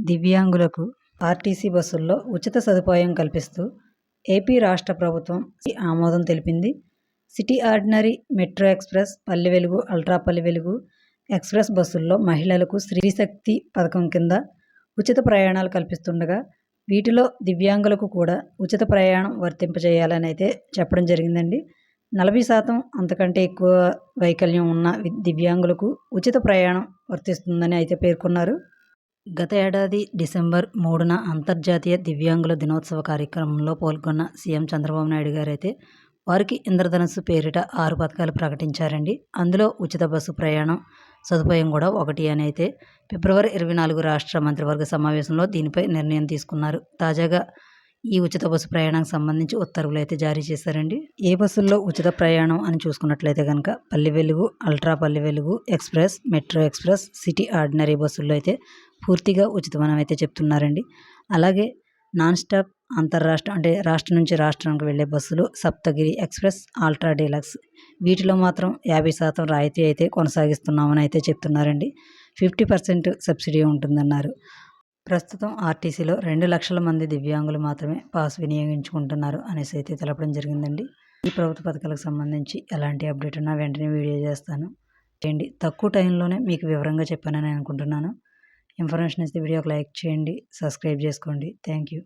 దివ్యాంగులకు ఆర్టీసీ బస్సుల్లో ఉచిత సదుపాయం కల్పిస్తూ ఏపీ రాష్ట్ర ప్రభుత్వం ఆమోదం తెలిపింది. City ordinary, metro express, Palle Velugu, ultra Palle Velugu express బస్సుల్లో మహిళలకు స్త్రీశక్తి పథకం కింద ఉచిత ప్రయాణాలు కల్పిస్తుండగా వీటిలో దివ్యాంగులకు కూడా ఉచిత ప్రయాణం వర్తింపజేయాలని అయితే చెప్పడం జరిగిందండి. 40% అంతకంటే ఎక్కువ వైకల్యం ఉన్న దివ్యాంగులకు ఉచిత ప్రయాణం వర్తిస్తుందని అయితే పేర్కొన్నారు. గత ఏడాది డిసెంబర్ 3న అంతర్జాతీయ దివ్యాంగుల దినోత్సవ కార్యక్రమంలో పాల్గొన్న సీఎం చంద్రబాబు నాయుడు గారు అయితే వారికి ఇంద్రధనుస్సు పేరిట 6 పథకాలు ప్రకటించారండి. అందులో ఉచిత బస్సు ప్రయాణం సదుపాయం కూడా ఒకటి అని అయితే ఫిబ్రవరి 24 రాష్ట్ర మంత్రివర్గ సమావేశంలో దీనిపై నిర్ణయం తీసుకున్నారు. తాజాగా ఈ ఉచిత బస్సు ప్రయాణానికి సంబంధించి ఉత్తర్వులు అయితే జారీ చేశారండి. ఏ బస్సుల్లో ఉచిత ప్రయాణం అని చూసుకున్నట్లయితే కనుక Palle Velugu, ultra Palle Velugu express, metro express, city ordinary బస్సుల్లో అయితే పూర్తిగా ఉచితమని అయితే చెప్తున్నారండి. అలాగే నాన్ స్టాప్ అంతర్రాష్ట్ర అంటే రాష్ట్రం నుంచి రాష్ట్రానికి వెళ్ళే బస్సులు సప్తగిరి ఎక్స్ప్రెస్, అల్ట్రా డీలక్స్ వీటిలో మాత్రం 50% రాయితీ అయితే కొనసాగిస్తున్నామని అయితే చెప్తున్నారండి. 50% సబ్సిడీ ఉంటుందన్నారు. ప్రస్తుతం ఆర్టీసీలో 2 లక్షల మంది దివ్యాంగులు మాత్రమే పాస్ వినియోగించుకుంటున్నారు అనేసి అయితే తెలపడం జరిగిందండి. ఈ ప్రభుత్వ పథకాలకు సంబంధించి ఎలాంటి అప్డేట్ ఉన్నా వెంటనే వీడియో చేస్తాను. చేయండి. తక్కువ టైంలోనే మీకు వివరంగా చెప్పానని అనుకుంటున్నాను. ఇన్ఫర్మేషన్ ఇస్తే వీడియోకి లైక్ చేయండి, సబ్స్క్రైబ్ చేసుకోండి. Thank you.